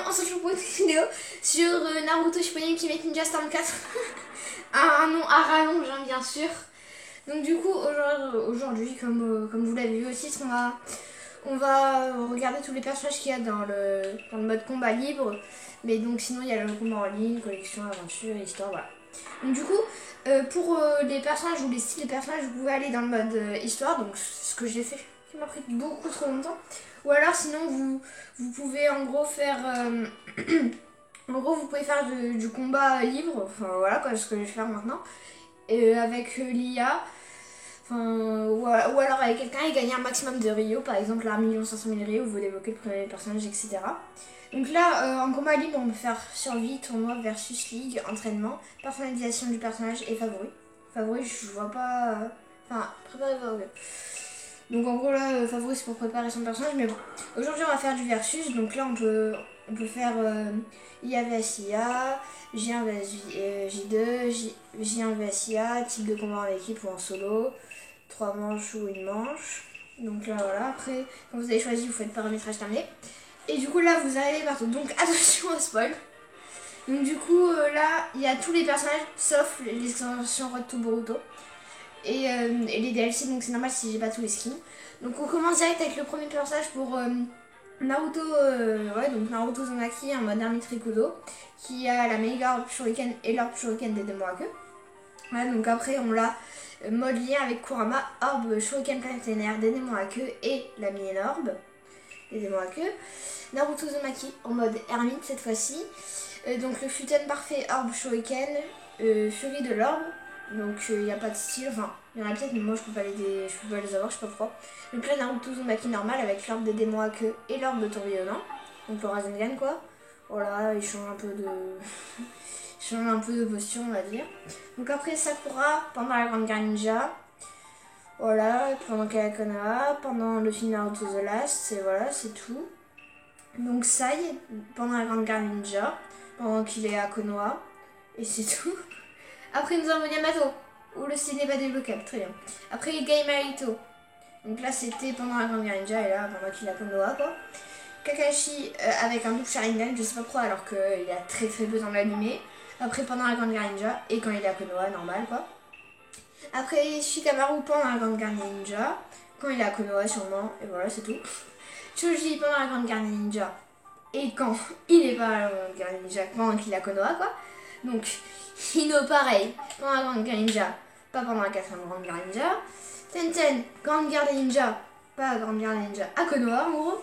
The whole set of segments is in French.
on se retrouve pour une vidéo sur Naruto Shippuden Ultimate Ninja Storm 4. Un nom à rallonge, hein, bien sûr. Donc du coup, aujourd'hui, comme vous l'avez vu aussi, on va regarder tous les personnages qu'il y a dans le mode combat libre. Mais donc sinon, il y a le combat en ligne, collection, aventure, histoire, voilà. Donc du coup, pour les personnages ou les styles de personnages, vous pouvez aller dans le mode histoire. Donc ce que j'ai fait, qui m'a pris beaucoup trop longtemps. Ou alors sinon, vous pouvez en gros faire... en gros, vous pouvez faire du combat libre. Enfin voilà, quoi, ce que je vais faire maintenant. Avec l'IA. Enfin, ou alors avec quelqu'un et gagner un maximum de Rio, par exemple là 1 500 000 Rio, vous débloquez le premier personnage, etc. Donc là, en combat libre, on peut faire survie, tournoi, versus ligue, entraînement, personnalisation du personnage et favori. Favori, je vois pas. Enfin, préparer favori. Donc en gros là, favori c'est pour préparer son personnage, mais bon. Aujourd'hui on va faire du versus, donc là on peut faire IA vs IA, J1 vs J2, J1 vs IA, type de combat en équipe ou en solo, 3 manches ou une manche. Donc là voilà, après quand vous avez choisi vous faites paramétrage terminé. Et du coup là vous arrivez partout, donc attention au spoil. Donc du coup là il y a tous les personnages sauf les extensions Road to Boruto. Et les DLC, donc c'est normal si j'ai pas tous les skins. Donc on commence direct avec le premier personnage pour Naruto, donc Naruto Uzumaki en mode Hermite Rikudo, qui a la méga orbe shuriken et l'orbe shuriken des démons à queue. Voilà, donc après on l'a mode lien avec Kurama, orbe shuriken planétaire des démons à queue et la mienne orbe des démons à queue. Naruto Uzumaki en mode Hermite cette fois-ci. Donc le Futen parfait orbe shuriken, furie de l'orbe. Donc il n'y a pas de style, enfin il y en a peut-être mais moi je peux pas les avoir, je sais pas pourquoi. Donc là Naruto Uzumaki normal avec l'orbe des démons à queue et l'orbe de tourbillonnant. Donc le Rasengan quoi. Voilà, il change un peu de. Il change un peu de posture on va dire. Donc après Sakura pendant la grande guerre ninja. Voilà, pendant Konoha, pendant le film Naruto The Last, et voilà, c'est tout. Donc Sai pendant la grande guerre ninja, pendant qu'il est à Konoha, et c'est tout. Après nous avons Yamato, où le style n'est pas débloquable, très bien. Après Gai Marito, donc là c'était pendant la grande guerre ninja et là pendant qu'il a Konoha quoi. Kakashi avec un double Sharingan, je sais pas pourquoi alors qu'il y a très peu dans l'animé. Après pendant la grande guerre ninja et quand il est à Konoha, normal quoi. Après Shikamaru pendant la grande guerre ninja, quand il est à Konoha sûrement, et voilà c'est tout. Choji pendant la grande guerre ninja et quand il est pas à la grande guerre ninja, pendant qu'il est à Konoha quoi. Donc Hino pareil, pendant la grande guerre ninja, pas pendant la 4ème grande guerre ninja. Tenten, grande guerre des ninjas, pas grande guerre des ninjas, à Konoha en gros.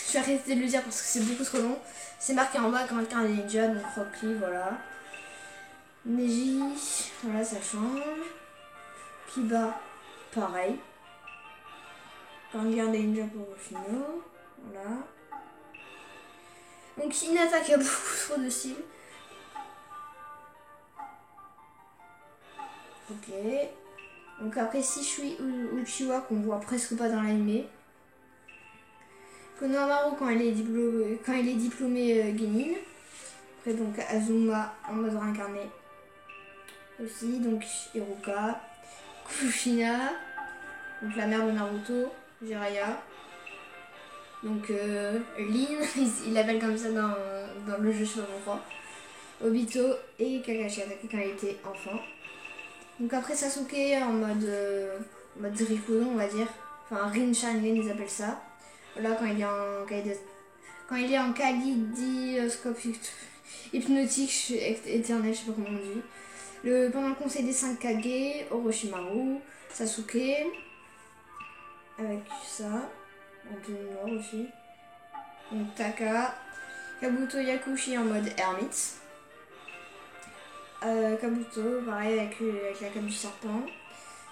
Je vais arrêter de le dire parce que c'est beaucoup trop long. C'est marqué en bas grande guerre des ninjas, donc Rock Lee, voilà. Neji, voilà ça change. Kiba, pareil. Grande guerre des ninjas pour Rufino, voilà. Donc Hinata qui a beaucoup trop de style. Ok. Donc après Shishui Uchiwa qu'on voit presque pas dans l'anime. Konohamaru quand il est diplômé Genin. Après donc Azuma en mode réincarné. Aussi donc Hiruka. Kushina. Donc la mère de Naruto. Jiraiya. Donc Lin, il l'appelle comme ça dans le jeu, je sais pas pourquoi. Obito et Kakashi attaqué quand il était enfant. Donc après Sasuke en mode Rikudo on va dire. Enfin Rin Sharingan ils appellent ça. Là quand il est en kaléidoscope hypnotique éternel, je sais pas comment on dit. Pendant le conseil des 5 Kage, Orochimaru, Sasuke. Avec ça. Un peu noir aussi. Donc Taka. Kabuto Yakushi en mode Hermite. Kabuto, pareil avec la cape du serpent.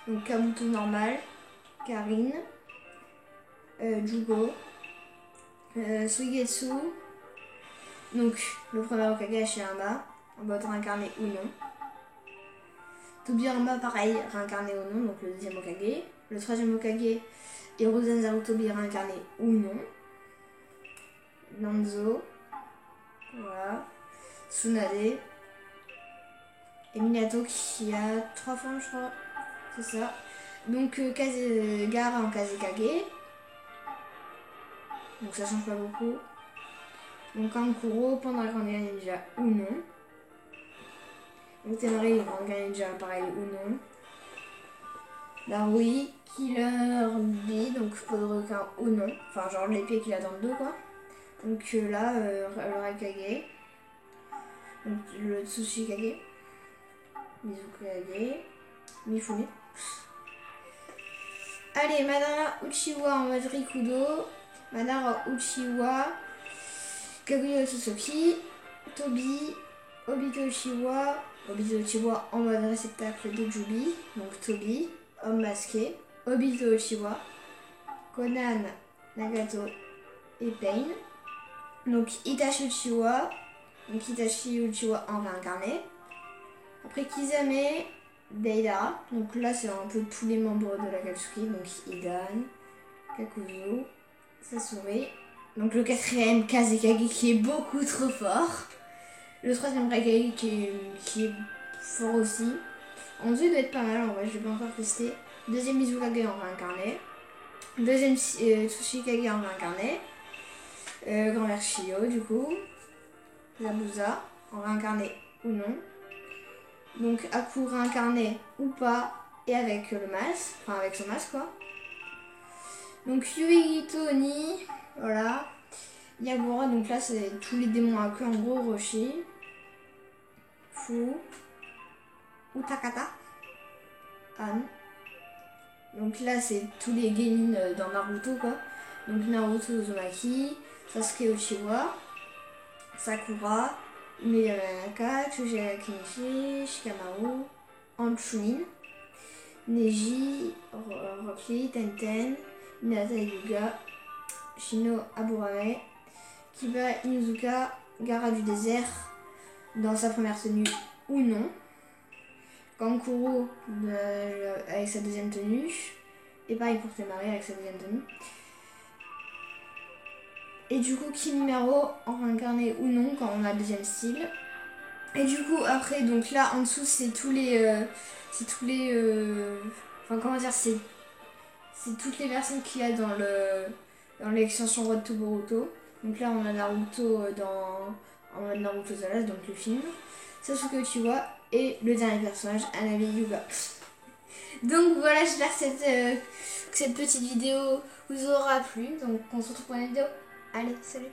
Donc Kabuto normal, Karine, Jugo, Suigetsu, donc le premier Hokage Hashirama, en mode réincarné ou non. Tobirama pareil, réincarné ou non, donc le deuxième Hokage. Le troisième Hokage, Hiruzen Sarutobi réincarné ou non. Nanzo, voilà. Tsunade. Et Minato qui a 3 formes je crois, c'est ça. Donc Gaara en Kazekage. Donc ça change pas beaucoup. Donc Kankuro, Panda Grand Ninja ou non. Donc Tenri, Grand Ninja, pareil ou non. Darui, Killer Bee, donc peau de requin ou non. Enfin, genre l'épée qu'il a dans le dos, quoi. Donc là, le Raikage. Donc le Tsushikage. Mizukage. Mifune. Allez, Madara Uchiwa en mode Rikudo. Madara Uchiwa. Kaguya Tsusoki. Tobi. Obito Uchiwa. Obito Uchiwa en mode réceptacle de Jubi. Donc Tobi. Homme masqué. Obito Uchiwa. Conan, Nagato et Pain. Donc Itachi Uchiwa. Donc Itachi Uchiwa en réincarné. Après Kizame, Deidara. Donc là c'est un peu tous les membres de l'Akatsuki. Donc Hidan, Kakuzu, Sasori. Donc le quatrième Kazekage qui est beaucoup trop fort. Le troisième Raikage qui est fort aussi. En deux il doit être pas mal en vrai, je l'ai pas encore testé. Deuxième Mizukage en réincarné. Deuxième Tsushikage en réincarné. Grand-mère Shio du coup. Zabuza en réincarné ou non. Donc Aku réincarné ou pas et avec le masque. Enfin avec son masque quoi. Donc Yuigito Oni. Voilà. Yagura, donc là c'est tous les démons à queue en gros. Roshi. Fu. Utakata. An. Donc là c'est tous les genin dans Naruto quoi. Donc Naruto Uzumaki, Sasuke Uchiwa, Sakura, Miranaka, Tsuchiya Kenichi, Shikamaru, Anchunin, Neji, Rock Lee, Tenten, Hinata Hyuga, Shino Aburame, Kiba Inuzuka, Gaara du désert dans sa première tenue ou non. Kankuro avec sa deuxième tenue. Et pareil pour Temari avec sa deuxième tenue. Et du coup Kimimaro en réincarné ou non quand on a le deuxième style. Et du coup après donc là en dessous c'est tous les enfin comment dire c'est toutes les personnes qu'il y a dans l'extension Road to Boruto. Donc là on a Naruto en mode Naruto Uzumaki donc le film. Sasuke Uchiwa et le dernier personnage, Hanabi Hyuga. Donc voilà, j'espère que cette petite vidéo vous aura plu. Donc on se retrouve pour une vidéo. Allez, salut!